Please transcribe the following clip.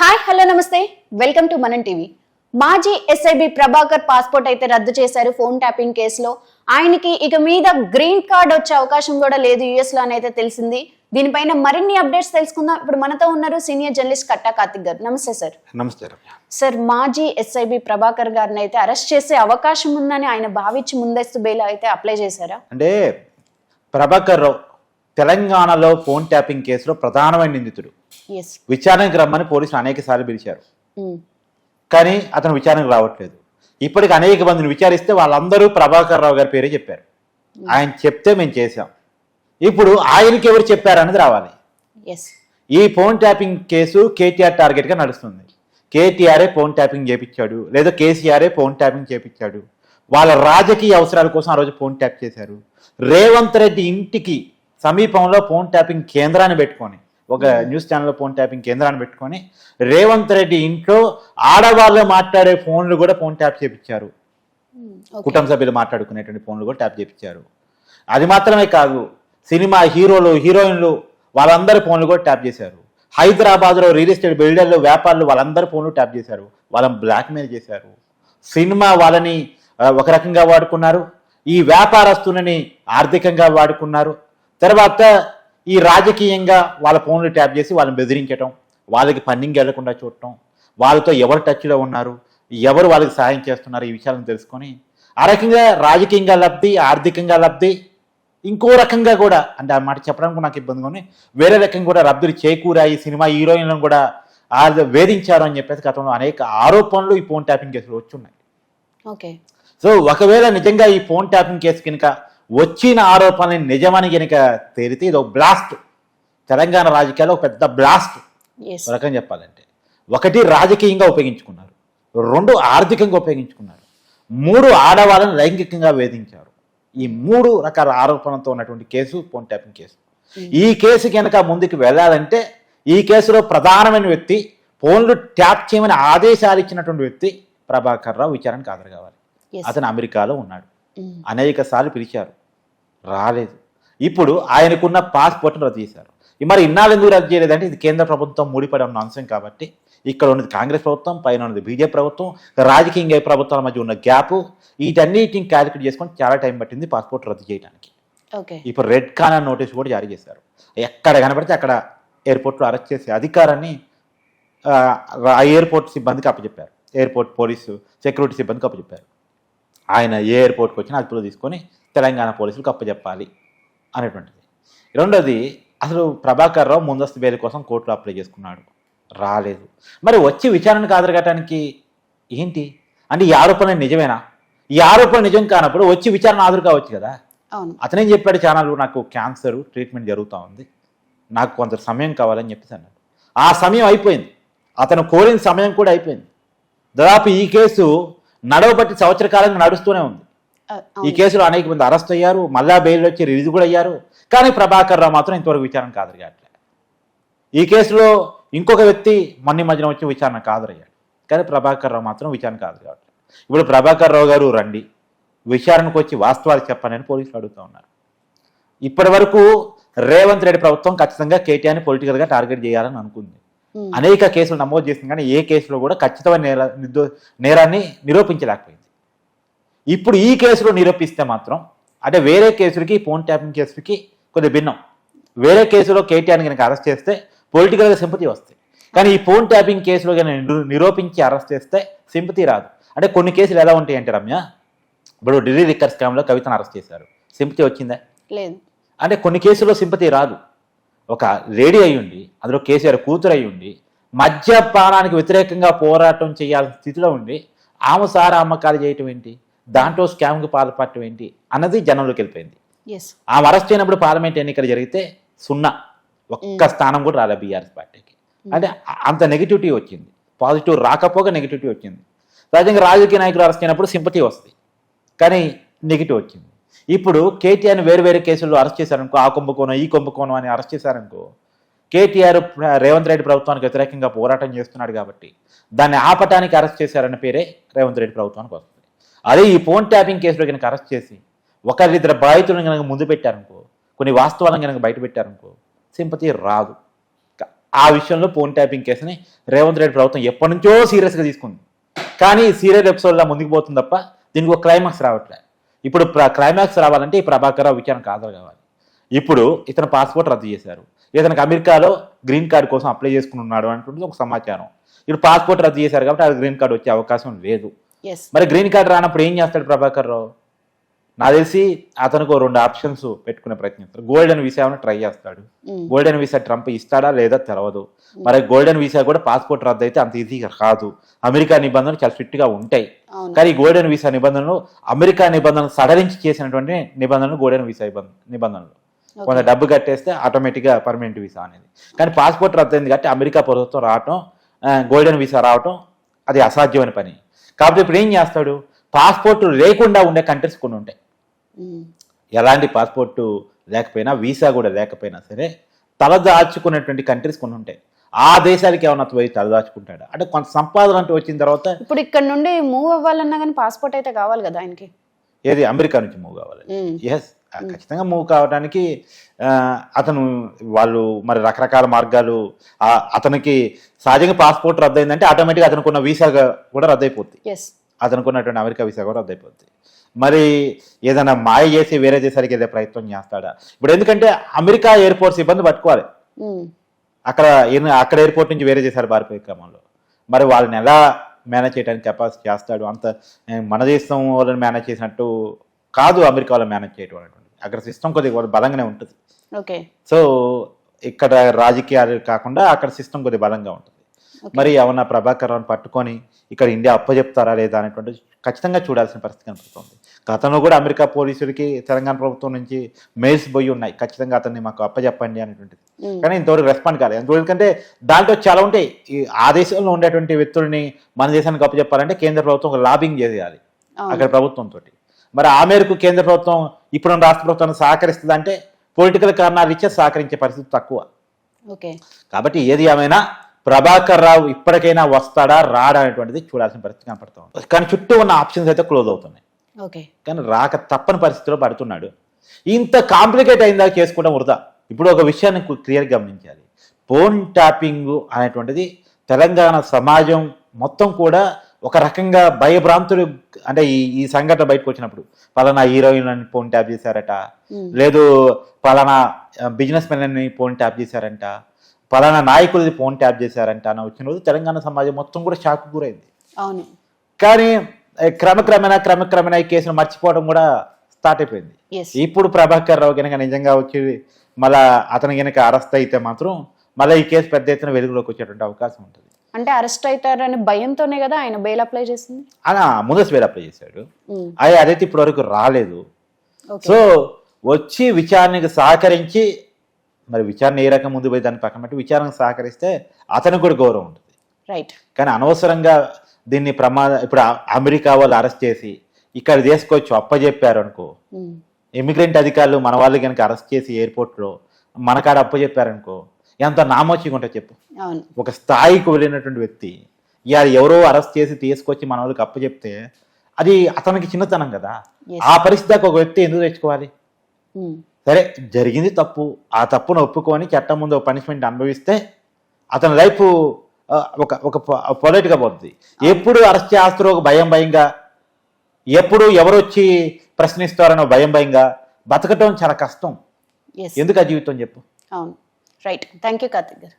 Hi hello నమస్తే welcome to మనం TV. మాజీ ఎస్ఐబి ప్రభాకర్ పాస్పోర్ట్ అయితే రద్దు చేశారు ఫోన్ ట్యాపింగ్ కేసులో. ఆయనకి ఇక మీద గ్రీన్ కార్డ్ వచ్చే అవకాశం కూడా లేదు యుఎస్ లో అని అయితే తెలిసింది. దీనిపైన మరిన్ని అప్డేట్స్ తెలుసుకుందాం. ఇప్పుడు మనతో ఉన్నారు సీనియర్ జర్నలిస్ట్ కట్టా కార్తిక్ గారు. నమస్తే సార్. నమస్తే సార్, మాజీ ఎస్ఐబి ప్రభాకర్ గారిని అయితే అరెస్ట్ చేసే అవకాశం ఉందని ఆయన భావించి ముందస్తు బెయిల్ అయితే అప్లై చేశారా? అంటే ప్రభాకర్ రావు తెలంగాణలో ఫోన్ ట్యాపింగ్ కేసులో ప్రధానమైన నిందితుడు. విచారణకు రమ్మని పోలీసులు అనేక సార్లు పిలిచారు, కానీ అతను విచారణకు రావట్లేదు. ఇప్పటికి అనేక మందిని విచారిస్తే వాళ్ళందరూ ప్రభాకర్ రావు గారి పేరే చెప్పారు. ఆయన చెప్తే మేము చేశాం. ఇప్పుడు ఆయనకి ఎవరు చెప్పారనేది రావాలి. ఈ ఫోన్ ట్యాపింగ్ కేసు కేటీఆర్ టార్గెట్గా నడుస్తుంది. కేటీఆరే ఫోన్ ట్యాపింగ్ చేపించాడు, లేదా కేసీఆరే ఫోన్ ట్యాపింగ్ చేపించాడు. వాళ్ళ రాజకీయ అవసరాల కోసం ఆ రోజు ఫోన్ ట్యాప్ చేశారు. రేవంత్ రెడ్డి ఇంటికి సమీపంలో ఫోన్ ట్యాపింగ్ కేంద్రాన్ని పెట్టుకొని, ఒక న్యూస్ ఛానల్లో ఫోన్ ట్యాపింగ్ కేంద్రాన్ని పెట్టుకొని రేవంత్ రెడ్డి ఇంట్లో ఆడవాళ్ళు మాట్లాడే ఫోన్లు కూడా ఫోన్ ట్యాప్ చేపించారు. కుటుంబ సభ్యులు మాట్లాడుకునేటువంటి ఫోన్లు కూడా ట్యాప్ చేపించారు. అది మాత్రమే కాదు, సినిమా హీరోలు హీరోయిన్లు వాళ్ళందరి ఫోన్లు కూడా ట్యాప్ చేశారు. హైదరాబాద్లో రియల్ ఎస్టేట్ బిల్డర్లు వ్యాపారులు వాళ్ళందరి ఫోన్లు ట్యాప్ చేశారు. వాళ్ళని బ్లాక్మెయిల్ చేశారు. సినిమా వాళ్ళని ఒక రకంగా వాడుకున్నారు, ఈ వ్యాపారస్తులని ఆర్థికంగా వాడుకున్నారు. తర్వాత ఈ రాజకీయంగా వాళ్ళ ఫోన్లు ట్యాప్ చేసి వాళ్ళని బెదిరించడం, వాళ్ళకి ఫండింగ్ వెళ్లకుండా చూడటం, వాళ్ళతో ఎవరు టచ్లో ఉన్నారు, ఎవరు వాళ్ళకి సహాయం చేస్తున్నారు, ఈ విషయాలను తెలుసుకొని ఆ రకంగా రాజకీయంగా లబ్ధి, ఆర్థికంగా లబ్ధి, ఇంకో రకంగా కూడా, అంటే ఆ మాట చెప్పడానికి నాకు ఇబ్బంది, కానీ వేరే రకంగా కూడా లబ్ధులు చేకూరాయి. సినిమా హీరోయిన్లను కూడా వేధించారు అని చెప్పేసి గతంలో అనేక ఆరోపణలు ఈ ఫోన్ ట్యాపింగ్ కేసులు వచ్చున్నాయి. సో ఒకవేళ నిజంగా ఈ ఫోన్ ట్యాపింగ్ కేసు కనుక వచ్చిన ఆరోపణలు నిజమని కనుక తేలితే ఇది ఒక బ్లాస్ట్, తెలంగాణ రాజకీయాల్లో ఒక పెద్ద బ్లాస్ట్ రకం చెప్పాలంటే. ఒకటి, రాజకీయంగా ఉపయోగించుకున్నారు. రెండు, ఆర్థికంగా ఉపయోగించుకున్నారు. మూడు, ఆడవాళ్ళని లైంగికంగా వేధించారు. ఈ మూడు రకాల ఆరోపణలతో ఉన్నటువంటి కేసు ఫోన్ ట్యాపింగ్ కేసు. ఈ కేసు కనుక ముందుకు వెళ్ళాలంటే ఈ కేసులో ప్రధానమైన వ్యక్తి, ఫోన్లు ట్యాప్ చేయమని ఆదేశాలు ఇచ్చినటువంటి వ్యక్తి ప్రభాకర్ రావు విచారణకు హాజరు కావాలి. అతను అమెరికాలో ఉన్నాడు. అనేక సార్లు పిలిచారు, రాలేదు. ఇప్పుడు ఆయనకున్న పాస్పోర్ట్ను రద్దు చేశారు. మరి ఇన్నాళ్ళు ఎందుకు రద్దు చేయలేదంటే ఇది కేంద్ర ప్రభుత్వం ముడిపడి ఉన్న అంశం కాబట్టి. ఇక్కడ ఉన్నది కాంగ్రెస్ ప్రభుత్వం, పైన ఉన్నది బీజేపీ ప్రభుత్వం, రాజకీయంగా ప్రభుత్వాల మధ్య ఉన్న గ్యాప్, వీటన్నిటిని క్యాలిక్యులేట్ చేసుకొని చాలా టైం పట్టింది పాస్పోర్ట్ రద్దు చేయడానికి. ఇప్పుడు రెడ్ కార్నర్ నోటీస్ కూడా జారీ చేశారు. ఎక్కడ కనబడితే అక్కడ ఎయిర్పోర్ట్లో అరెస్ట్ చేసే అధికారాన్ని ఎయిర్పోర్ట్ సిబ్బందికి అప్పచెప్పారు. ఎయిర్పోర్ట్ పోలీసు సెక్యూరిటీ సిబ్బందికి అప్పచెప్పారు. ఆయన ఏ ఎయిర్పోర్ట్కి వచ్చినా అదుపులో తీసుకొని తెలంగాణ పోలీసులకు అప్పచెప్పాలి అనేటువంటిది. రెండోది, అసలు ప్రభాకర్ రావు ముందస్తు బెయిల్ కోసం కోర్టులో అప్లై చేసుకున్నాడు, రాలేదు. మరి వచ్చి విచారణకు హాజరుకావడానికి ఏంటి అంటే ఈ ఆరోపణ నిజమేనా? ఈ ఆరోపణ నిజం కానప్పుడు వచ్చి విచారణ హాజరు కావచ్చు కదా. అతనేం చెప్పాడు, ఛానల్ నాకు క్యాన్సర్ ట్రీట్మెంట్ జరుగుతూ ఉంది, నాకు కొంత సమయం కావాలని చెప్పేసి అన్నాడు. ఆ సమయం అయిపోయింది, అతను కోరిన సమయం కూడా అయిపోయింది. దాదాపు ఈ కేసు నడవబట్టి సంవత్సర కాలంగా నడుస్తూనే ఉంది. ఈ కేసులో అనేక మంది అరెస్ట్ అయ్యారు, మళ్ళా బెయిల్ వచ్చి రిలీజ్ కూడా అయ్యారు. కానీ ప్రభాకర్ రావు మాత్రం ఇంతవరకు విచారణకు హాజరు కావట్లేదు. ఈ కేసులో ఇంకొక వ్యక్తి మొన్న మధ్యన వచ్చి విచారణకు హాజరయ్యాడు, కానీ ప్రభాకర్ రావు మాత్రం విచారణకు హాజరు కావట్లేదు. ఇప్పుడు ప్రభాకర్ రావు గారు రండి, విచారణకు వచ్చి వాస్తవాలు చెప్పండి పోలీసులు అడుగుతూ ఉన్నారు. ఇప్పటి వరకు రేవంత్ రెడ్డి ప్రభుత్వం ఖచ్చితంగా కేటీఆర్ని పొలిటికల్గా టార్గెట్ చేయాలని అనుకుంది. అనేక కేసులు నమోదు చేసింది, కానీ ఏ కేసులో కూడా ఖచ్చితమైన నేరాన్ని నిరూపించలేకపోయింది. ఇప్పుడు ఈ కేసులో నిరూపిస్తే మాత్రం, అంటే వేరే కేసులకి ఫోన్ ట్యాపింగ్ కేసులకి కొద్దిగా భిన్నం. వేరే కేసులో కేటీఆర్ని కనుక అరెస్ట్ చేస్తే పొలిటికల్గా సింపతి వస్తాయి, కానీ ఈ ఫోన్ ట్యాపింగ్ కేసులో కనుక నిరూపించి అరెస్ట్ చేస్తే సింపతి రాదు. అంటే కొన్ని కేసులు ఎలా ఉంటాయి అంటే రమ్య, ఇప్పుడు ఢిల్లీ లిక్కర్ స్కామ్లో కవితను అరెస్ట్ చేశారు, సింపతి వచ్చిందా? లేదు. అంటే కొన్ని కేసుల్లో సింపతి రాదు. ఒక లేడీ అయ్యుండి, అందులో కేసీఆర్ కూతురు అయ్యుండి, మద్యపానానికి వ్యతిరేకంగా పోరాటం చేయాల్సిన స్థితిలో ఉండి ఆమె సారా అమ్మకాలు చేయటం ఏంటి, దాంట్లో స్కామ్కి పాల్పడటం ఏంటి అన్నది జనంలోకి వెళ్ళిపోయింది. ఆమె అరెస్ట్ అయినప్పుడు పార్లమెంట్ ఎన్నికలు జరిగితే 0, ఒక్క స్థానం కూడా రాలే బీఆర్ఎస్ పార్టీకి. అంటే అంత నెగిటివిటీ వచ్చింది. పాజిటివ్ రాకపోగా నెగిటివిటీ వచ్చింది. సహజంగా రాజకీయ నాయకులు అరెస్ట్ అయినప్పుడు సింపతి వస్తుంది, కానీ నెగిటివ్ వచ్చింది. ఇప్పుడు కేటీఆర్ని వేరు వేరే కేసుల్లో అరెస్ట్ చేశారనుకో, ఆ కుంభకోణం ఈ కుంభకోణం అని అరెస్ట్ చేశారనుకో, కేటీఆర్ రేవంత్ రెడ్డి ప్రభుత్వానికి వ్యతిరేకంగా పోరాటం చేస్తున్నాడు కాబట్టి దాన్ని ఆపటానికి అరెస్ట్ చేశారన్న పేరే రేవంత్ రెడ్డి ప్రభుత్వానికి వస్తుంది. అదే ఈ ఫోన్ ట్యాపింగ్ కేసులో కనుక అరెస్ట్ చేసి ఒకరిద్దరు బాధితులను కనుక ముందు పెట్టారనుకో, కొన్ని వాస్తవాలను కనుక బయట పెట్టారనుకో, సింపతి రాదు. ఆ విషయంలో ఫోన్ ట్యాపింగ్ కేసుని రేవంత్ రెడ్డి ప్రభుత్వం ఎప్పటి నుంచో సీరియస్గా తీసుకుంది. కానీ సీరియల్ ఎపిసోడ్లో ముందుకు పోతుంది తప్ప దీనికి ఒక క్లైమాక్స్ రావట్లే. ఇప్పుడు క్లైమాక్స్ రావాలంటే ఈ ప్రభాకర్ రావు విచారణకు హాజరు కావాలి. ఇప్పుడు ఇతను పాస్పోర్ట్ రద్దు చేశారు, ఇతనికి అమెరికాలో గ్రీన్ కార్డు కోసం అప్లై చేసుకుని ఉన్నాడు అంటుంది ఒక సమాచారం. ఇప్పుడు పాస్పోర్ట్ రద్దు చేశారు కాబట్టి అది గ్రీన్ కార్డు వచ్చే అవకాశం లేదు. మరి గ్రీన్ కార్డు రానప్పుడు ఏం చేస్తాడు ప్రభాకర్ రావు? నాకు తెలిసి అతనికి 2 ఆప్షన్స్ పెట్టుకునే ప్రయత్నిస్తాడు. గోల్డెన్ వీసా ట్రై చేస్తాడు. గోల్డెన్ వీసా ట్రంప్ ఇస్తాడా లేదా తెలవదు. మరి గోల్డెన్ వీసా కూడా పాస్పోర్ట్ రద్దు అయితే అంత ఈజీగా కాదు. అమెరికా నిబంధనలు చాలా స్ట్రిక్ట్ గా ఉంటాయి. కానీ గోల్డెన్ వీసా నిబంధనలు అమెరికా నిబంధనలు సడలించి చేసినటువంటి నిబంధనలు గోల్డెన్ వీసా నిబంధనలు. కొంత డబ్బు కట్టేస్తే ఆటోమేటిక్ గా పర్మనెంట్ వీసా అనేది. కానీ పాస్పోర్ట్ రద్దు అయింది కాబట్టి అమెరికా ప్రభుత్వం రావటం, గోల్డెన్ వీసా రావటం అది అసాధ్యమైన పని. కాబట్టి ఇప్పుడు ఏం చేస్తాడు? పాస్పోర్ట్ లేకుండా ఉండే కంట్రీస్ కొన్ని ఉంటాయి. ఎలాంటి పాస్పోర్టు లేకపోయినా వీసా కూడా లేకపోయినా సరే తలదాచుకునేటువంటి కంట్రీస్ కొన్ని ఉంటాయి. ఆ దేశానికి ఏమన్నా పోయి తలదాచుకుంటాడు అంటే కొంత సంపాదన అంటూ వచ్చిన తర్వాత ఇప్పుడు ఇక్కడ నుండి మూవ్ అవ్వాలన్నా కానీ పాస్పోర్ట్ అయితే కావాలి కదా ఆయనకి. ఏది అమెరికా నుంచి మూవ్ కావాలి. ఎస్, ఖచ్చితంగా మూవ్ కావడానికి వాళ్ళు మరి రకరకాల మార్గాలు. అతనికి సహజంగా పాస్పోర్ట్ రద్దు అయిందంటే ఆటోమేటిక్గా అతనికి ఉన్న వీసా కూడా రద్దయిపోద్ది. అతనికి ఉన్నటువంటి అమెరికా వీసా కూడా రద్దయిపోద్ది. మరి ఏదైనా మాయ చేసి వేరే దేశానికి ఏదో ప్రయత్నం చేస్తాడా? ఇప్పుడు ఎందుకంటే అమెరికా ఎయిర్పోర్ట్స్ ఇబ్బంది పట్టుకోవాలి. అక్కడ ఎయిర్పోర్ట్ నుంచి వేరే దేశాలు పారిపోయే క్రమంలో మరి వాళ్ళని ఎలా మేనేజ్ చేయడానికి కెపాసిటీ చేస్తాడు? అంత మన దేశం వాళ్ళని మేనేజ్ చేసినట్టు కాదు అమెరికా వాళ్ళని మేనేజ్ చేయడం అనేటువంటి. అక్కడ సిస్టమ్ కొద్దిగా బలంగానే ఉంటుంది. సో ఇక్కడ రాజకీయాలు కాకుండా అక్కడ సిస్టమ్ కొద్దిగా బలంగా ఉంటుంది. మరి ఏమన్నా ప్రభాకర్ రావుని పట్టుకొని ఇక్కడ ఇండియా అప్పచెప్తారా లేదా అనేటువంటి ఖచ్చితంగా చూడాల్సిన పరిస్థితి కనిపిస్తుంది. గతంలో కూడా అమెరికా పోలీసులకి తెలంగాణ ప్రభుత్వం నుంచి మెయిల్స్ పోయి ఉన్నాయి, ఖచ్చితంగా అతన్ని మాకు అప్పచెప్పండి అనేటువంటిది. కానీ ఇంతవరకు రెస్పాండ్ కాలేదు. ఎందుకంటే దాంట్లో చాలా ఉంటాయి. ఆ దేశంలో ఉండేటువంటి వ్యక్తుల్ని మన దేశానికి అప్పచెప్పాలంటే కేంద్ర ప్రభుత్వం ఒక లాబింగ్ చేయాలి అక్కడ ప్రభుత్వంతో. మరి ఆ మేరకు కేంద్ర ప్రభుత్వం ఇప్పుడు రాష్ట్ర ప్రభుత్వాన్ని సహకరిస్తుంది అంటే పొలిటికల్ కారణాలు ఇచ్చే సహకరించే పరిస్థితి తక్కువ. కాబట్టి ఏది ఏమైనా ప్రభాకర్ రావు ఇప్పటికైనా వస్తాడా రాడా అనేటువంటిది చూడాల్సిన పరిస్థితి కనపడుతుంది. కానీ చుట్టూ ఉన్న ఆప్షన్స్ అయితే క్లోజ్ అవుతున్నాయి. కానీ రాక తప్పని పరిస్థితిలో పడుతున్నాడు. ఇంత కాంప్లికేట్ అయిందా చేసుకోవడం వృధా. ఇప్పుడు ఒక విషయాన్ని క్లియర్గా గమనించాలి. ఫోన్ ట్యాపింగ్ అనేటువంటిది తెలంగాణ సమాజం మొత్తం కూడా ఒక రకంగా భయభ్రాంతులు. అంటే ఈ సంఘటన బయటకు వచ్చినప్పుడు పలానా హీరోయిన్ ఫోన్ ట్యాప్ చేశారట, లేదు పలానా బిజినెస్ మెన్ని ఫోన్ ట్యాప్ చేశారంట, పలానా నాయకులది ఫోన్ ట్యాప్ చేశారంట అని వచ్చిన రోజు తెలంగాణ సమాజం మొత్తం కూడా షాక్ గురైంది. కానీ క్రమక్రమేణా ఈ కేసును మర్చిపోవడం కూడా స్టార్ట్ అయిపోయింది. ఇప్పుడు ప్రభాకర్ రావు కనుక నిజంగా వచ్చి మళ్ళా అతను కనుక అరెస్ట్ అయితే మాత్రం మళ్ళీ ఈ కేసు పెద్ద ఎత్తున వెలుగులోకి వచ్చేటువంటి అవకాశం ఉంటుంది. అంటే అరెస్ట్ అవుతారని భయంతోనే కదా ఆయన బెయిల్ అప్లై చేసింది. ముందస్తు బెయిల్ అప్లై చేశాడు. అదైతే ఇప్పటి వరకు రాలేదు. సో వచ్చి విచారణకు సహకరించి, మరి విచారణ ఏ రకం ముందు పోయి దాన్ని పక్కన పెట్టి విచారణకు సహకరిస్తే అతనికి కూడా గౌరవం ఉంటుంది. రైట్. కానీ అనవసరంగా దీన్ని ఇప్పుడు అమెరికా వాళ్ళు అరెస్ట్ చేసి ఇక్కడ తీసుకొచ్చి అప్పచెప్పారు అనుకో, ఇమిగ్రెంట్ అధికారులు మన వాళ్ళు కనుక అరెస్ట్ చేసి ఎయిర్పోర్ట్లో మన కాడ అప్పచెప్పారనుకో ఎంత నామోచిగా ఉంటుంది చెప్పు. ఒక స్థాయికి వెళ్ళినటువంటి వ్యక్తి ఇవాళ ఎవరో అరెస్ట్ చేసి తీసుకొచ్చి మన వాళ్ళకి అప్పచెప్తే అది అతనికి చిన్నతనం కదా. ఆ పరిస్థితికి ఒక వ్యక్తి ఎందుకు తెచ్చుకోవాలి? సరే జరిగింది తప్పు, ఆ తప్పును ఒప్పుకొని చట్టం ముందు పనిష్మెంట్ అనుభవిస్తే అతని లైఫ్ ఒక పొలైట్గా పోతుంది. ఎప్పుడు అరెస్ట్ చేస్తారో ఒక భయంగా, ఎప్పుడు ఎవరు వచ్చి ప్రశ్నిస్తారనో భయంగా బతకటం చాలా కష్టం. ఎందుకు ఆ జీవితం చెప్పు. అవును, రైట్. థ్యాంక్ యూ కార్తిక్ గారు.